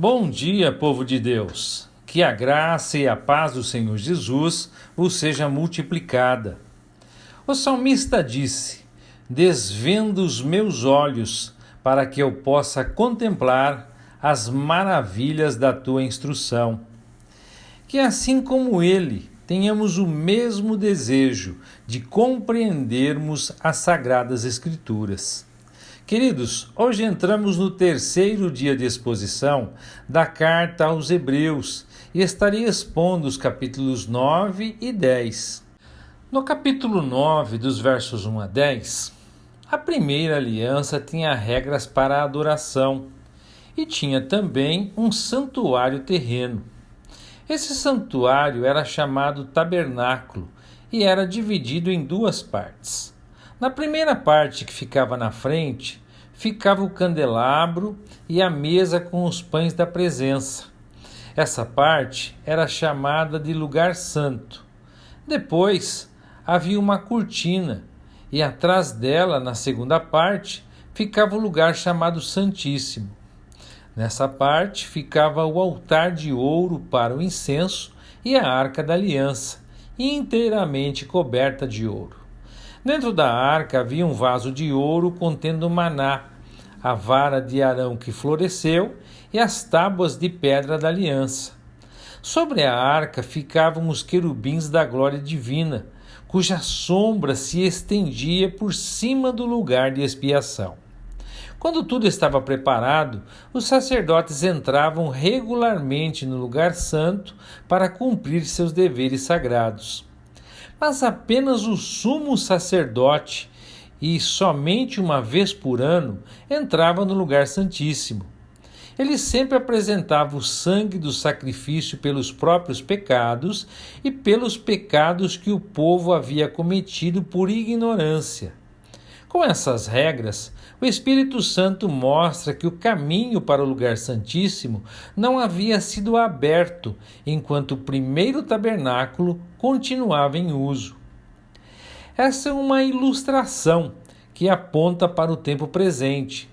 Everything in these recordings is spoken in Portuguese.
Bom dia, povo de Deus. Que a graça e a paz do Senhor Jesus vos seja multiplicada. O salmista disse: desvenda os meus olhos para que eu possa contemplar as maravilhas da tua instrução. Que assim como ele, tenhamos o mesmo desejo de compreendermos as Sagradas Escrituras. Queridos, hoje entramos no terceiro dia de exposição da carta aos Hebreus e estarei expondo os capítulos 9 e 10. No capítulo 9, dos versos 1 a 10, a primeira aliança tinha regras para a adoração e tinha também um santuário terreno. Esse santuário era chamado tabernáculo e era dividido em duas partes. Na primeira parte, que ficava na frente, ficava o candelabro e a mesa com os pães da presença. Essa parte era chamada de lugar santo. Depois havia uma cortina e atrás dela, na segunda parte, ficava o lugar chamado Santíssimo. Nessa parte ficava o altar de ouro para o incenso e a arca da aliança, inteiramente coberta de ouro. Dentro da arca havia um vaso de ouro contendo maná, a vara de Arão que floresceu e as tábuas de pedra da aliança. Sobre a arca ficavam os querubins da glória divina, cuja sombra se estendia por cima do lugar de expiação. Quando tudo estava preparado, os sacerdotes entravam regularmente no lugar santo para cumprir seus deveres sagrados. Mas apenas o sumo sacerdote, e somente uma vez por ano, entrava no lugar santíssimo. Ele sempre apresentava o sangue do sacrifício pelos próprios pecados e pelos pecados que o povo havia cometido por ignorância. Com essas regras, o Espírito Santo mostra que o caminho para o lugar santíssimo não havia sido aberto enquanto o primeiro tabernáculo continuava em uso. Essa é uma ilustração que aponta para o tempo presente,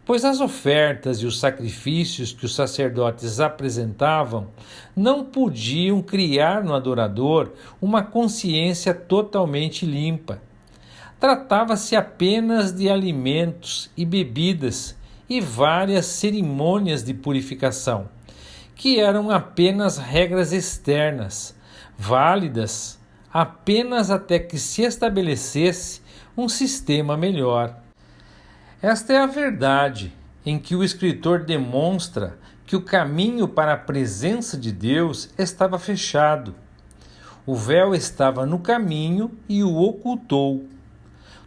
pois as ofertas e os sacrifícios que os sacerdotes apresentavam não podiam criar no adorador uma consciência totalmente limpa. Tratava-se apenas de alimentos e bebidas e várias cerimônias de purificação, que eram apenas regras externas, válidas apenas até que se estabelecesse um sistema melhor. Esta é a verdade em que o escritor demonstra que o caminho para a presença de Deus estava fechado. O véu estava no caminho e o ocultou.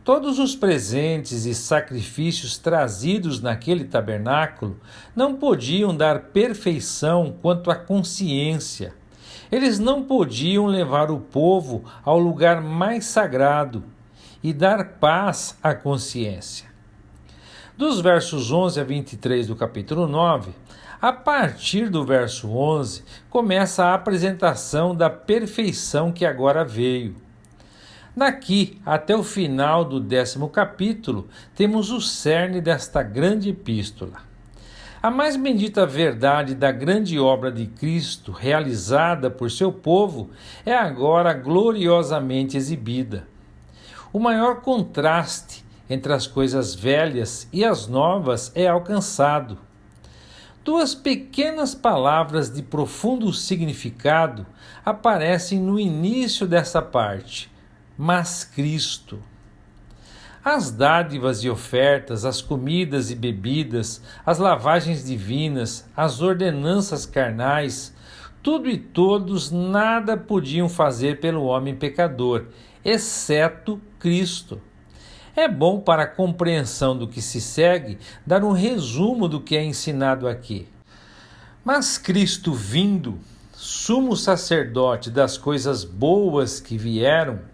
Todos os presentes e sacrifícios trazidos naquele tabernáculo não podiam dar perfeição quanto à consciência. Eles não podiam levar o povo ao lugar mais sagrado e dar paz à consciência. Dos versos 11 a 23 do capítulo 9, a partir do verso 11, começa a apresentação da perfeição que agora veio. Daqui até o final do 10º capítulo, temos o cerne desta grande epístola. A mais bendita verdade da grande obra de Cristo, realizada por seu povo, é agora gloriosamente exibida. O maior contraste entre as coisas velhas e as novas é alcançado. Duas pequenas palavras de profundo significado aparecem no início dessa parte: mas Cristo. As dádivas e ofertas, as comidas e bebidas, as lavagens divinas, as ordenanças carnais, tudo e todos nada podiam fazer pelo homem pecador, exceto Cristo. É bom para a compreensão do que se segue dar um resumo do que é ensinado aqui. Mas Cristo vindo, sumo sacerdote das coisas boas que vieram,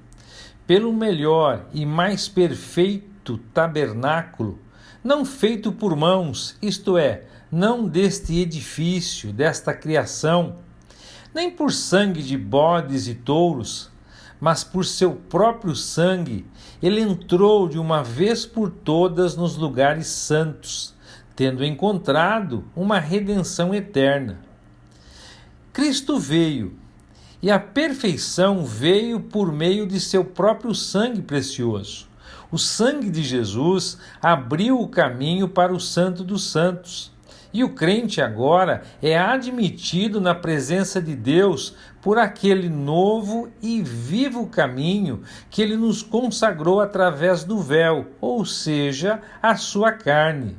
pelo melhor e mais perfeito tabernáculo, não feito por mãos, isto é, não deste edifício, desta criação, nem por sangue de bodes e touros, mas por seu próprio sangue, ele entrou de uma vez por todas nos lugares santos, tendo encontrado uma redenção eterna. Cristo veio, e a perfeição veio por meio de seu próprio sangue precioso. O sangue de Jesus abriu o caminho para o Santo dos Santos. E o crente agora é admitido na presença de Deus por aquele novo e vivo caminho que ele nos consagrou através do véu, ou seja, a sua carne.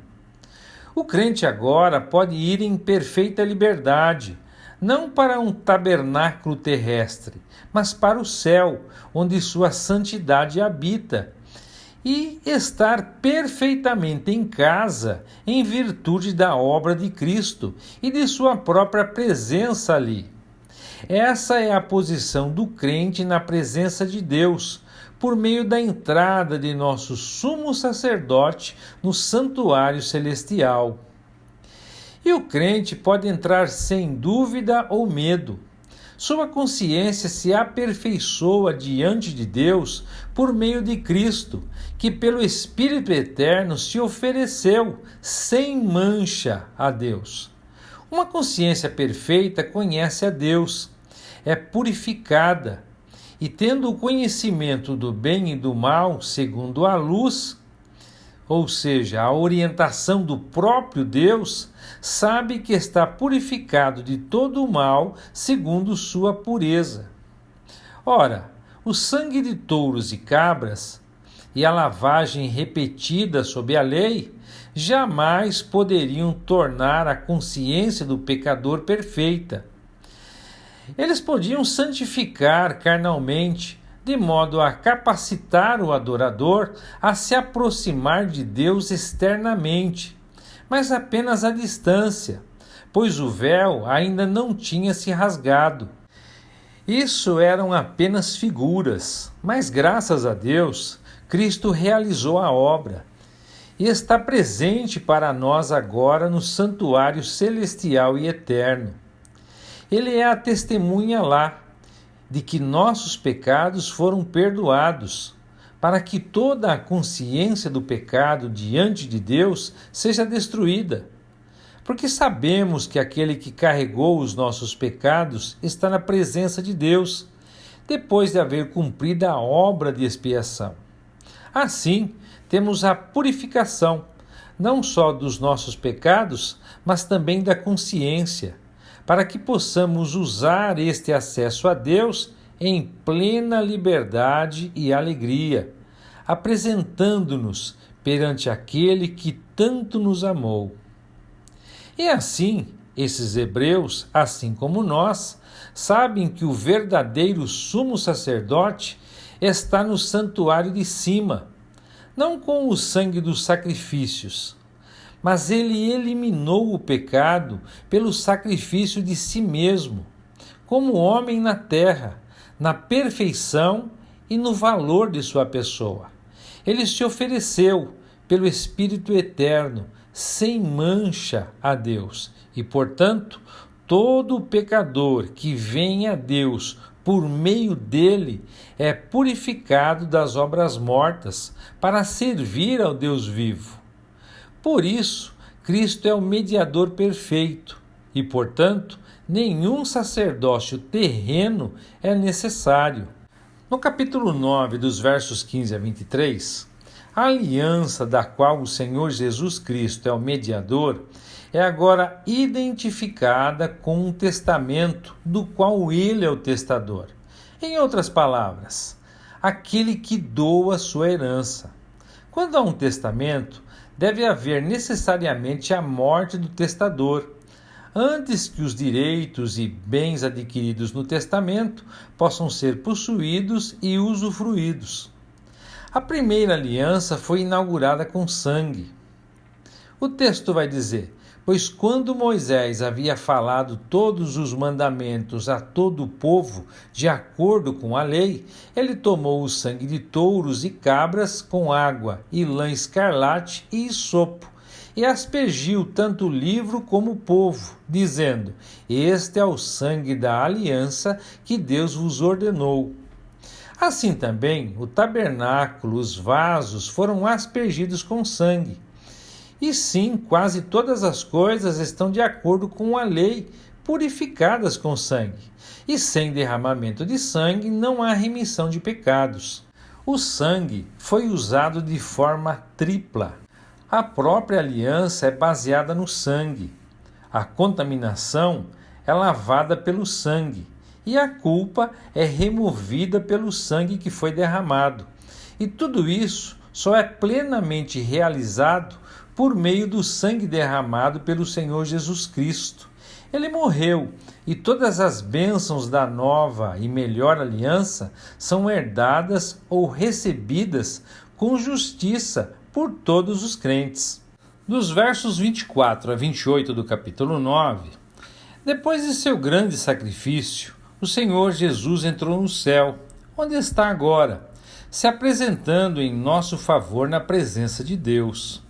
O crente agora pode ir em perfeita liberdade, não para um tabernáculo terrestre, mas para o céu, onde sua santidade habita, e estar perfeitamente em casa em virtude da obra de Cristo e de sua própria presença ali. Essa é a posição do crente na presença de Deus, por meio da entrada de nosso sumo sacerdote no santuário celestial. E o crente pode entrar sem dúvida ou medo. Sua consciência se aperfeiçoa diante de Deus por meio de Cristo, que pelo Espírito Eterno se ofereceu sem mancha a Deus. Uma consciência perfeita conhece a Deus, é purificada, e tendo o conhecimento do bem e do mal segundo a luz, ou seja, a orientação do próprio Deus, sabe que está purificado de todo o mal segundo sua pureza. Ora, o sangue de touros e cabras e a lavagem repetida sob a lei jamais poderiam tornar a consciência do pecador perfeita. Eles podiam santificar carnalmente, de modo a capacitar o adorador a se aproximar de Deus externamente, mas apenas à distância, pois o véu ainda não tinha se rasgado. Isso eram apenas figuras, mas graças a Deus, Cristo realizou a obra e está presente para nós agora no santuário celestial e eterno. Ele é a testemunha lá de que nossos pecados foram perdoados, para que toda a consciência do pecado diante de Deus seja destruída. Porque sabemos que aquele que carregou os nossos pecados está na presença de Deus, depois de haver cumprido a obra de expiação. Assim, temos a purificação, não só dos nossos pecados, mas também da consciência, para que possamos usar este acesso a Deus em plena liberdade e alegria, apresentando-nos perante aquele que tanto nos amou. E assim, esses hebreus, assim como nós, sabem que o verdadeiro sumo sacerdote está no santuário de cima, não com o sangue dos sacrifícios, mas ele eliminou o pecado pelo sacrifício de si mesmo, como homem na terra, na perfeição e no valor de sua pessoa. Ele se ofereceu pelo Espírito Eterno, sem mancha a Deus, e, portanto, todo pecador que vem a Deus por meio dele é purificado das obras mortas para servir ao Deus vivo. Por isso, Cristo é o mediador perfeito e, portanto, nenhum sacerdócio terreno é necessário. No capítulo 9, dos versos 15 a 23, a aliança da qual o Senhor Jesus Cristo é o mediador é agora identificada com um testamento do qual ele é o testador. Em outras palavras, aquele que doa sua herança. Quando há um testamento, deve haver necessariamente a morte do testador, antes que os direitos e bens adquiridos no testamento possam ser possuídos e usufruídos. A primeira aliança foi inaugurada com sangue. O texto vai dizer: pois quando Moisés havia falado todos os mandamentos a todo o povo, de acordo com a lei, ele tomou o sangue de touros e cabras com água e lã escarlate e hisopo, e aspergiu tanto o livro como o povo, dizendo: este é o sangue da aliança que Deus vos ordenou. Assim também, o tabernáculo, os vasos foram aspergidos com sangue. E sim, quase todas as coisas estão de acordo com a lei, purificadas com sangue. E sem derramamento de sangue não há remissão de pecados. O sangue foi usado de forma tripla. A própria aliança é baseada no sangue. A contaminação é lavada pelo sangue e a culpa é removida pelo sangue que foi derramado. E tudo isso só é plenamente realizado por meio do sangue derramado pelo Senhor Jesus Cristo. Ele morreu e todas as bênçãos da nova e melhor aliança são herdadas ou recebidas com justiça por todos os crentes. Dos versos 24 a 28 do capítulo 9, depois de seu grande sacrifício, o Senhor Jesus entrou no céu, onde está agora, se apresentando em nosso favor na presença de Deus.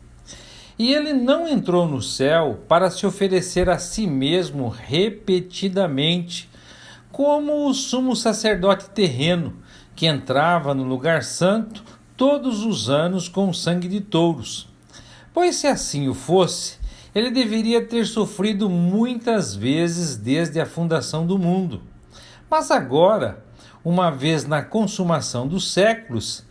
E ele não entrou no céu para se oferecer a si mesmo repetidamente, como o sumo sacerdote terreno, que entrava no lugar santo todos os anos com o sangue de touros. Pois se assim o fosse, ele deveria ter sofrido muitas vezes desde a fundação do mundo. Mas agora, uma vez na consumação dos séculos,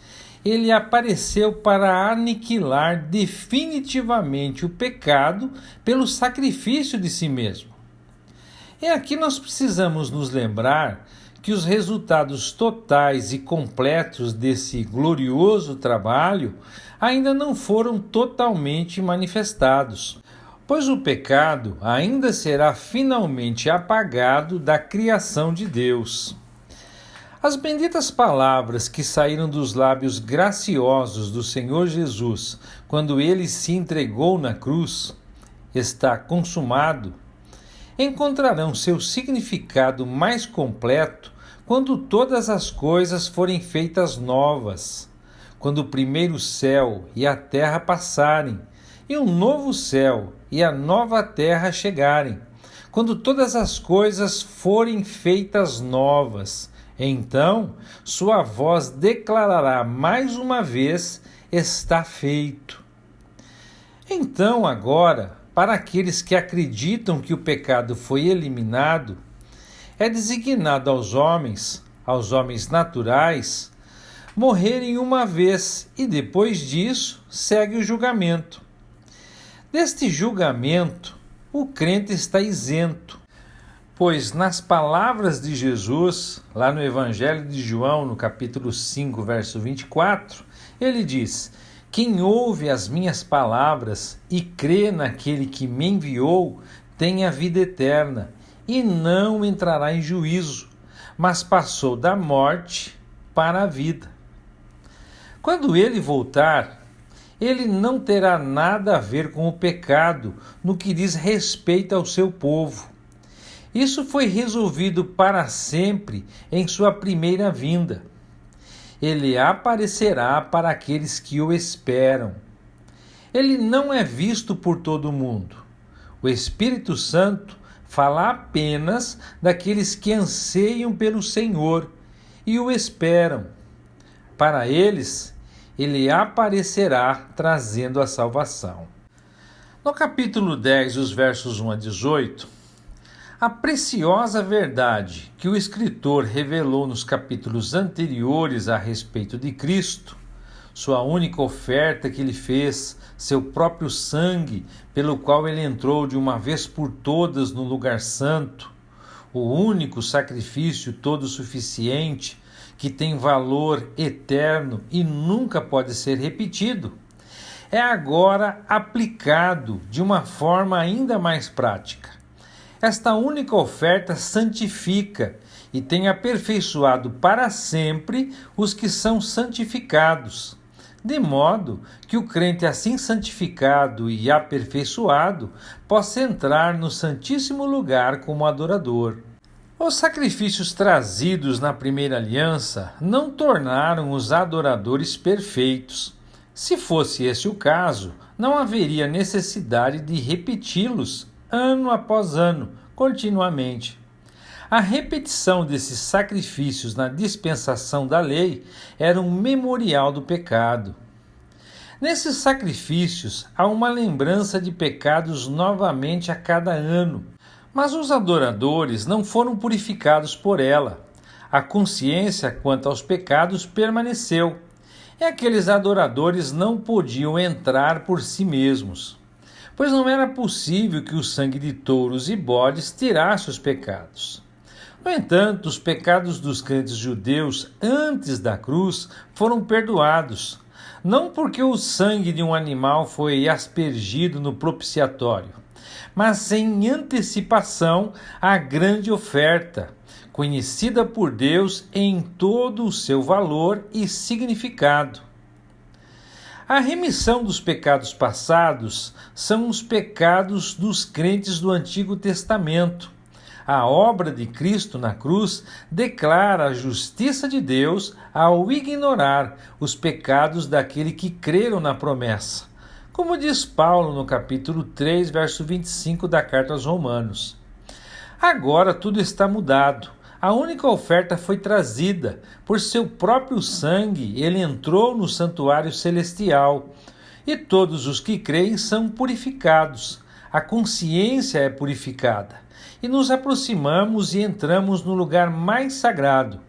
ele apareceu para aniquilar definitivamente o pecado pelo sacrifício de si mesmo. E aqui nós precisamos nos lembrar que os resultados totais e completos desse glorioso trabalho ainda não foram totalmente manifestados, pois o pecado ainda será finalmente apagado da criação de Deus. As benditas palavras que saíram dos lábios graciosos do Senhor Jesus quando ele se entregou na cruz, está consumado, encontrarão seu significado mais completo quando todas as coisas forem feitas novas, quando o primeiro céu e a terra passarem, e um novo céu e a nova terra chegarem, quando todas as coisas forem feitas novas. Então, sua voz declarará mais uma vez: está feito. Então, agora, para aqueles que acreditam que o pecado foi eliminado, é designado aos homens naturais, morrerem uma vez e depois disso segue o julgamento. Deste julgamento, o crente está isento, pois nas palavras de Jesus, lá no Evangelho de João, no capítulo 5, verso 24, ele diz: quem ouve as minhas palavras e crê naquele que me enviou, tem a vida eterna e não entrará em juízo, mas passou da morte para a vida. Quando ele voltar, ele não terá nada a ver com o pecado no que diz respeito ao seu povo. Isso foi resolvido para sempre em sua primeira vinda. Ele aparecerá para aqueles que o esperam. Ele não é visto por todo mundo. O Espírito Santo fala apenas daqueles que anseiam pelo Senhor e o esperam. Para eles, ele aparecerá trazendo a salvação. No capítulo 10, os versos 1 a 18, a preciosa verdade que o escritor revelou nos capítulos anteriores a respeito de Cristo, sua única oferta que ele fez, seu próprio sangue, pelo qual ele entrou de uma vez por todas no lugar santo, o único sacrifício todo suficiente, que tem valor eterno e nunca pode ser repetido, é agora aplicado de uma forma ainda mais prática. Esta única oferta santifica e tem aperfeiçoado para sempre os que são santificados, de modo que o crente assim santificado e aperfeiçoado possa entrar no Santíssimo Lugar como adorador. Os sacrifícios trazidos na primeira aliança não tornaram os adoradores perfeitos. Se fosse esse o caso, não haveria necessidade de repeti-los ano após ano, continuamente. A repetição desses sacrifícios na dispensação da lei era um memorial do pecado. Nesses sacrifícios há uma lembrança de pecados novamente a cada ano, mas os adoradores não foram purificados por ela. A consciência quanto aos pecados permaneceu, e aqueles adoradores não podiam entrar por si mesmos, pois não era possível que o sangue de touros e bodes tirasse os pecados. No entanto, os pecados dos crentes judeus antes da cruz foram perdoados, não porque o sangue de um animal foi aspergido no propiciatório, mas em antecipação à grande oferta, conhecida por Deus em todo o seu valor e significado. A remissão dos pecados passados são os pecados dos crentes do Antigo Testamento. A obra de Cristo na cruz declara a justiça de Deus ao ignorar os pecados daquele que creram na promessa, como diz Paulo no capítulo 3, verso 25 da carta aos Romanos. Agora tudo está mudado. A única oferta foi trazida. Por seu próprio sangue, ele entrou no santuário celestial. E todos os que creem são purificados. A consciência é purificada. E nos aproximamos e entramos no lugar mais sagrado,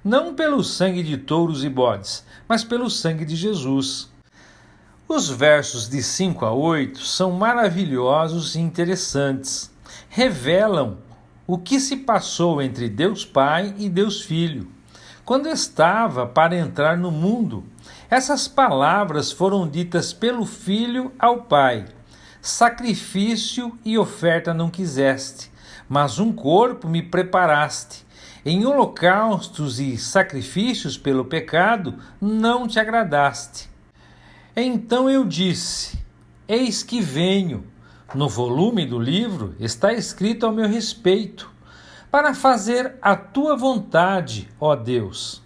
não pelo sangue de touros e bodes, mas pelo sangue de Jesus. Os versos de 5 a 8 são maravilhosos e interessantes. Revelam o que se passou entre Deus Pai e Deus Filho, quando estava para entrar no mundo. Essas palavras foram ditas pelo Filho ao Pai: sacrifício e oferta não quiseste, mas um corpo me preparaste. Em holocaustos e sacrifícios pelo pecado não te agradaste. Então eu disse: eis que venho. No volume do livro está escrito ao meu respeito, para fazer a tua vontade, ó Deus.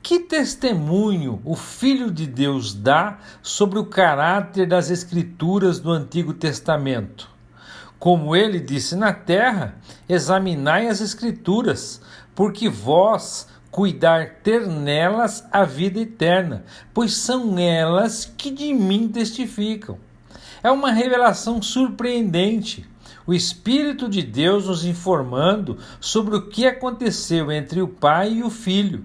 Que testemunho o Filho de Deus dá sobre o caráter das Escrituras do Antigo Testamento? Como ele disse na terra, examinai as Escrituras, porque vós cuidar ter nelas a vida eterna, pois são elas que de mim testificam. É uma revelação surpreendente. O Espírito de Deus nos informando sobre o que aconteceu entre o Pai e o Filho.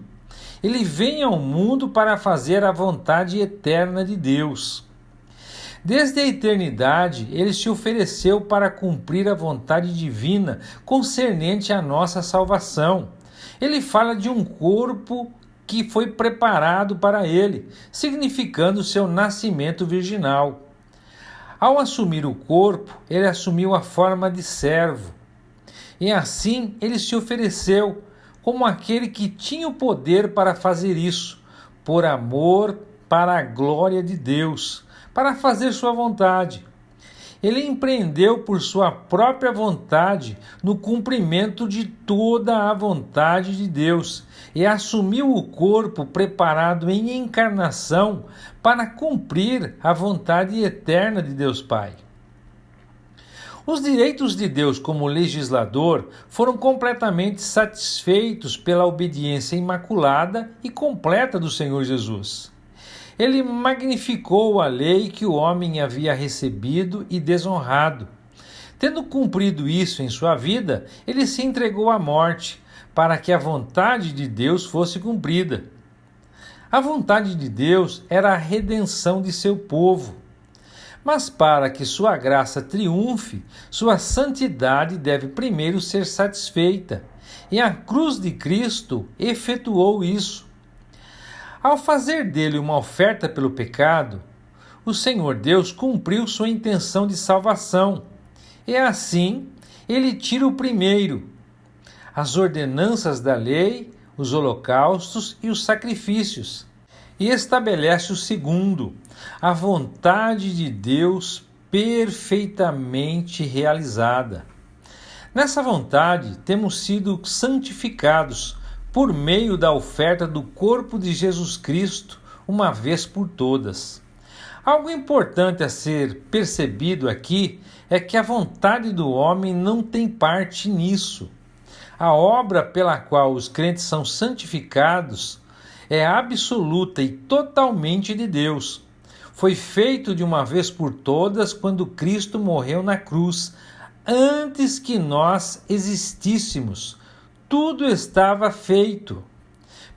Ele vem ao mundo para fazer a vontade eterna de Deus. Desde a eternidade, ele se ofereceu para cumprir a vontade divina concernente à nossa salvação. Ele fala de um corpo que foi preparado para ele, significando seu nascimento virginal. Ao assumir o corpo, ele assumiu a forma de servo. E assim ele se ofereceu como aquele que tinha o poder para fazer isso, por amor, para a glória de Deus, para fazer sua vontade. Ele empreendeu por sua própria vontade no cumprimento de toda a vontade de Deus e assumiu o corpo preparado em encarnação para cumprir a vontade eterna de Deus Pai. Os direitos de Deus como legislador foram completamente satisfeitos pela obediência imaculada e completa do Senhor Jesus. Ele magnificou a lei que o homem havia recebido e desonrado. Tendo cumprido isso em sua vida, ele se entregou à morte, para que a vontade de Deus fosse cumprida. A vontade de Deus era a redenção de seu povo. Mas para que sua graça triunfe, sua santidade deve primeiro ser satisfeita. E a cruz de Cristo efetuou isso. Ao fazer dele uma oferta pelo pecado, o Senhor Deus cumpriu sua intenção de salvação. E assim, ele tira o primeiro, as ordenanças da lei, os holocaustos e os sacrifícios, e estabelece o segundo, a vontade de Deus perfeitamente realizada. Nessa vontade, temos sido santificados por meio da oferta do corpo de Jesus Cristo, uma vez por todas. Algo importante a ser percebido aqui é que a vontade do homem não tem parte nisso. A obra pela qual os crentes são santificados é absoluta e totalmente de Deus. foi feito de uma vez por todas quando Cristo morreu na cruz, antes que nós existíssemos. Tudo estava feito.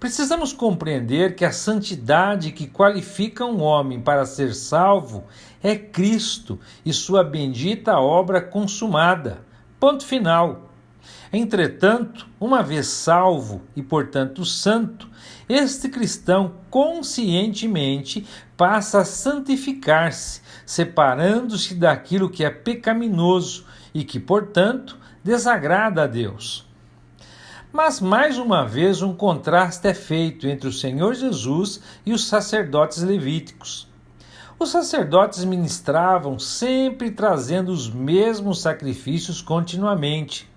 Precisamos compreender que a santidade que qualifica um homem para ser salvo é Cristo e sua bendita obra consumada. Ponto final. Entretanto, uma vez salvo e, portanto, santo, este cristão conscientemente passa a santificar-se, separando-se daquilo que é pecaminoso e que, portanto, desagrada a Deus. Mas, mais uma vez, um contraste é feito entre o Senhor Jesus e os sacerdotes levíticos. Os sacerdotes ministravam sempre trazendo os mesmos sacrifícios continuamente,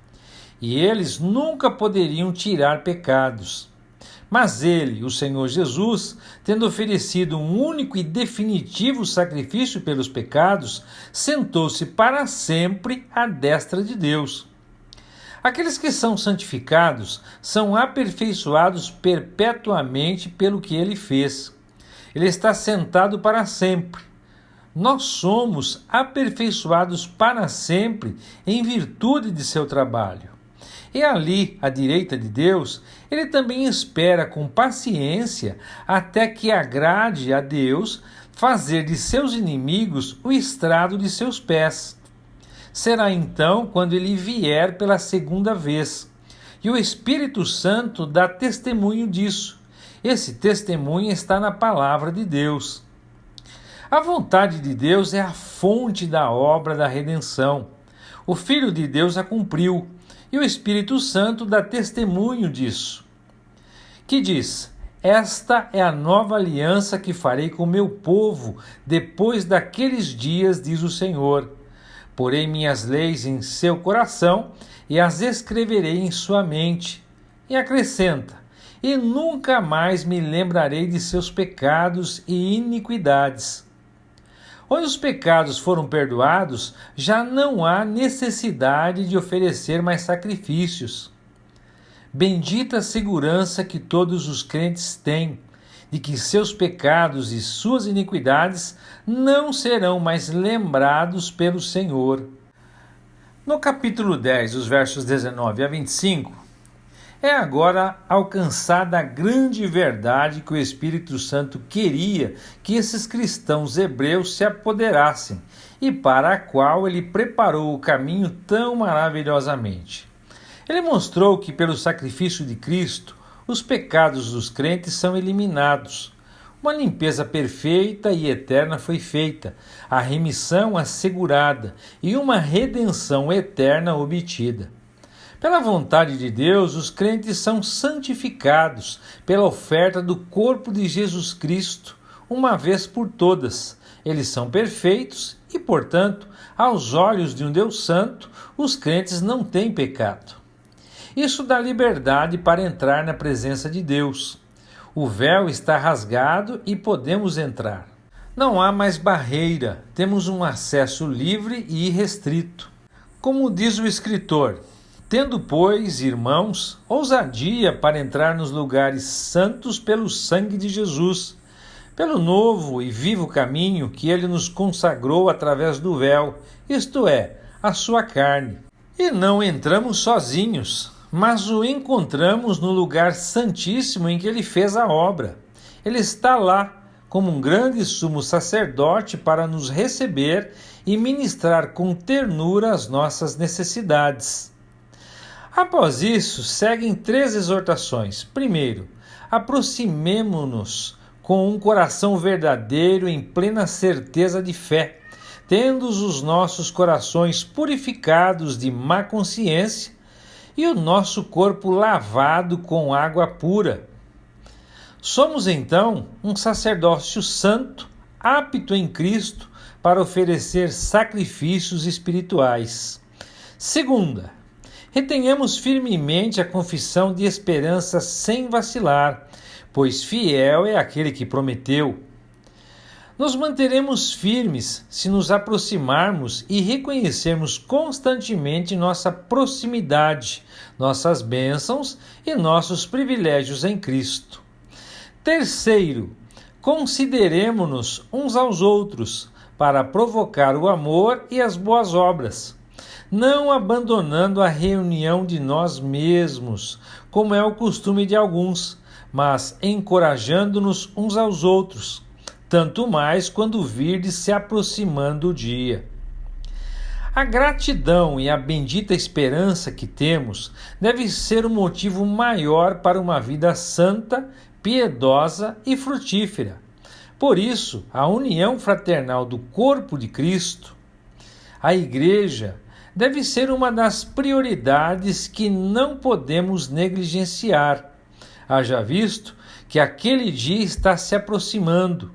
e eles nunca poderiam tirar pecados. Mas ele, o Senhor Jesus, tendo oferecido um único e definitivo sacrifício pelos pecados, sentou-se para sempre à destra de Deus. Aqueles que são santificados são aperfeiçoados perpetuamente pelo que ele fez. Ele está sentado para sempre. Nós somos aperfeiçoados para sempre em virtude de seu trabalho. E ali, à direita de Deus, ele também espera com paciência até que agrade a Deus fazer de seus inimigos o estrado de seus pés. Será então quando ele vier pela segunda vez. E o Espírito Santo dá testemunho disso. Esse testemunho está na palavra de Deus. A vontade de Deus é a fonte da obra da redenção. O Filho de Deus a cumpriu, e o Espírito Santo dá testemunho disso. Que diz: esta é a nova aliança que farei com o meu povo depois daqueles dias, diz o Senhor. Porei minhas leis em seu coração e as escreverei em sua mente. E acrescenta: e nunca mais me lembrarei de seus pecados e iniquidades. Onde os pecados foram perdoados, já não há necessidade de oferecer mais sacrifícios. Bendita a segurança que todos os crentes têm, de que seus pecados e suas iniquidades não serão mais lembrados pelo Senhor. No capítulo 10, os versos 19 a 25, é agora alcançada a grande verdade que o Espírito Santo queria que esses cristãos hebreus se apoderassem e para a qual ele preparou o caminho tão maravilhosamente. Ele mostrou que pelo sacrifício de Cristo, os pecados dos crentes são eliminados. Uma limpeza perfeita e eterna foi feita, a remissão assegurada e uma redenção eterna obtida. Pela vontade de Deus, os crentes são santificados pela oferta do corpo de Jesus Cristo, uma vez por todas. Eles são perfeitos e, portanto, aos olhos de um Deus santo, os crentes não têm pecado. Isso dá liberdade para entrar na presença de Deus. O véu está rasgado e podemos entrar. Não há mais barreira, temos um acesso livre e irrestrito. Como diz o escritor: tendo, pois, irmãos, ousadia para entrar nos lugares santos pelo sangue de Jesus, pelo novo e vivo caminho que ele nos consagrou através do véu, isto é, a sua carne. E não entramos sozinhos, mas o encontramos no lugar santíssimo em que ele fez a obra. Ele está lá, como um grande sumo sacerdote para nos receber e ministrar com ternura as nossas necessidades. Após isso, seguem 3 exortações. Primeiro, aproximemo-nos com um coração verdadeiro em plena certeza de fé, tendo os nossos corações purificados de má consciência e o nosso corpo lavado com água pura. Somos, então, um sacerdócio santo, apto em Cristo para oferecer sacrifícios espirituais. Segunda, retenhamos firmemente a confissão de esperança sem vacilar, pois fiel é aquele que prometeu. Nos manteremos firmes se nos aproximarmos e reconhecermos constantemente nossa proximidade, nossas bênçãos e nossos privilégios em Cristo. Terceiro, Consideremo-nos uns aos outros, para provocar o amor e as boas obras, não abandonando a reunião de nós mesmos, como é o costume de alguns, mas encorajando-nos uns aos outros, tanto mais quando virdes se aproximando o dia. A gratidão e a bendita esperança que temos deve ser o motivo maior para uma vida santa, piedosa e frutífera. Por isso, a união fraternal do corpo de Cristo, a Igreja, deve ser uma das prioridades que não podemos negligenciar. Haja visto que aquele dia está se aproximando,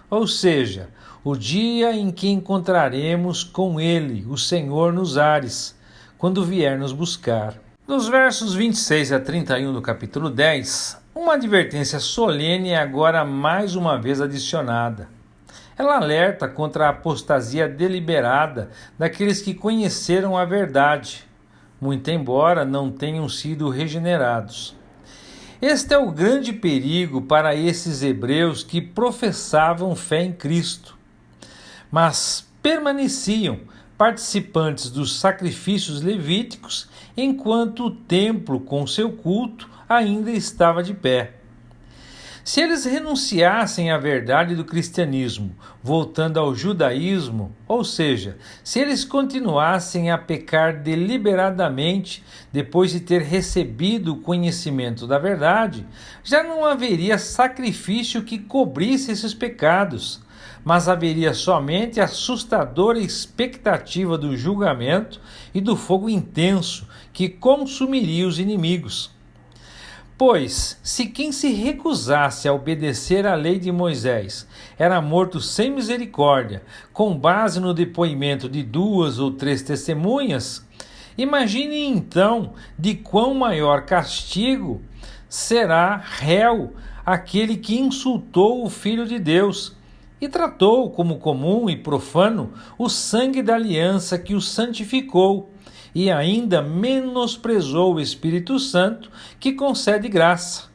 ou seja, o dia em que encontraremos com Ele, o Senhor, nos ares, quando vier nos buscar. Nos versos 26 a 31 do capítulo 10, uma advertência solene é agora mais uma vez adicionada. Ela alerta contra a apostasia deliberada daqueles que conheceram a verdade, muito embora não tenham sido regenerados. Este é o grande perigo para esses hebreus que professavam fé em Cristo, mas permaneciam participantes dos sacrifícios levíticos enquanto o templo com seu culto ainda estava de pé. Se eles renunciassem à verdade do cristianismo, voltando ao judaísmo, ou seja, se eles continuassem a pecar deliberadamente depois de ter recebido o conhecimento da verdade, já não haveria sacrifício que cobrisse esses pecados, mas haveria somente a assustadora expectativa do julgamento e do fogo intenso que consumiria os inimigos. Pois, se quem se recusasse a obedecer à lei de Moisés era morto sem misericórdia, com base no depoimento de 2 ou 3 testemunhas, imagine então de quão maior castigo será réu aquele que insultou o Filho de Deus e tratou como comum e profano o sangue da aliança que o santificou, e ainda menosprezou o Espírito Santo, que concede graça.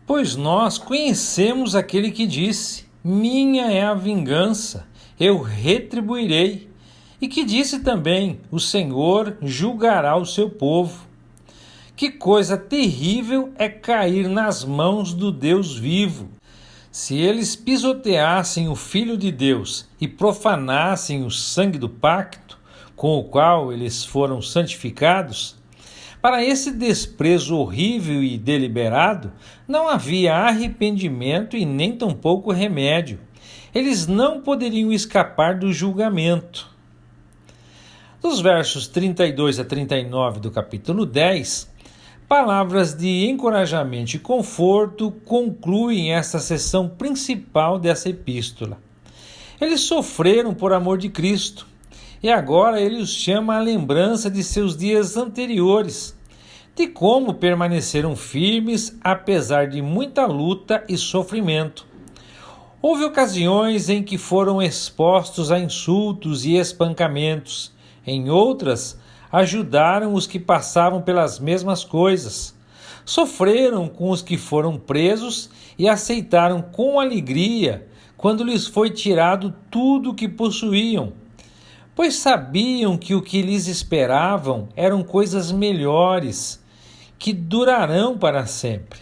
Pois nós conhecemos aquele que disse: minha é a vingança, eu retribuirei. E que disse também: o Senhor julgará o seu povo. Que coisa terrível é cair nas mãos do Deus vivo. Se eles pisoteassem o Filho de Deus e profanassem o sangue do pacto, com o qual eles foram santificados, para esse desprezo horrível e deliberado não havia arrependimento e nem tampouco remédio. Eles não poderiam escapar do julgamento. Dos versos 32 a 39 do capítulo 10, palavras de encorajamento e conforto concluem essa seção principal dessa epístola. Eles sofreram por amor de Cristo, e agora ele os chama à lembrança de seus dias anteriores, de como permaneceram firmes apesar de muita luta e sofrimento. Houve ocasiões em que foram expostos a insultos e espancamentos. Em outras, ajudaram os que passavam pelas mesmas coisas. Sofreram com os que foram presos e aceitaram com alegria quando lhes foi tirado tudo o que possuíam, pois sabiam que o que lhes esperavam eram coisas melhores, que durarão para sempre.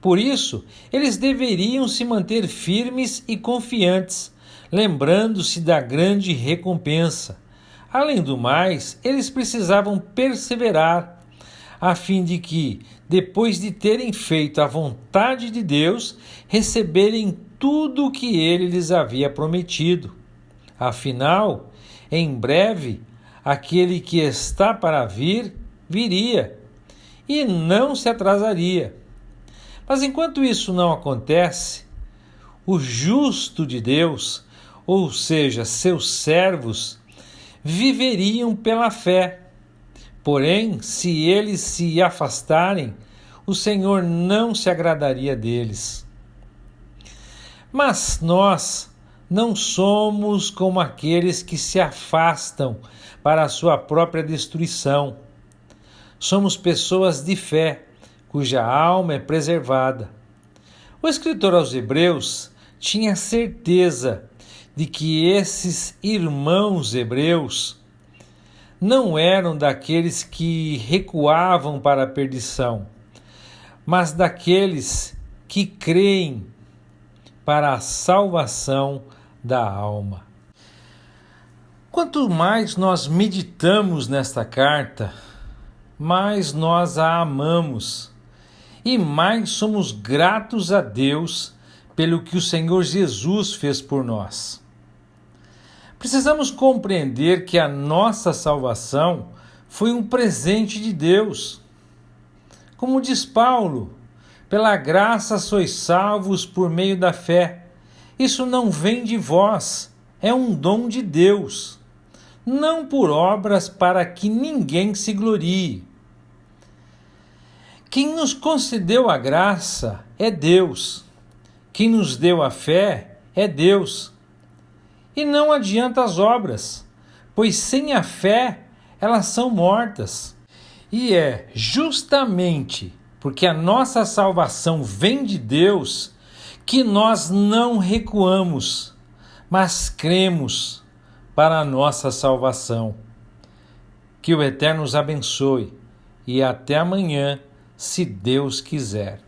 Por isso, eles deveriam se manter firmes e confiantes, lembrando-se da grande recompensa. Além do mais, eles precisavam perseverar, a fim de que, depois de terem feito a vontade de Deus, receberem tudo o que ele lhes havia prometido. Afinal, em breve, aquele que está para vir, viria, e não se atrasaria. Mas enquanto isso não acontece, o justo de Deus, ou seja, seus servos, viveriam pela fé. Porém, se eles se afastarem, o Senhor não se agradaria deles. Mas nós não somos como aqueles que se afastam para a sua própria destruição. Somos pessoas de fé, cuja alma é preservada. O escritor aos Hebreus tinha certeza de que esses irmãos hebreus não eram daqueles que recuavam para a perdição, mas daqueles que creem para a salvação da alma. Quanto mais nós meditamos nesta carta, mais nós a amamos e mais somos gratos a Deus pelo que o Senhor Jesus fez por nós. Precisamos compreender que a nossa salvação foi um presente de Deus. Como diz Paulo, pela graça sois salvos por meio da fé. Isso não vem de vós, é um dom de Deus, não por obras para que ninguém se glorie. Quem nos concedeu a graça é Deus. Quem nos deu a fé é Deus. E não adianta as obras, pois sem a fé elas são mortas. E é justamente porque a nossa salvação vem de Deus que nós não recuamos, mas cremos para a nossa salvação. Que o Eterno os abençoe e até amanhã, se Deus quiser.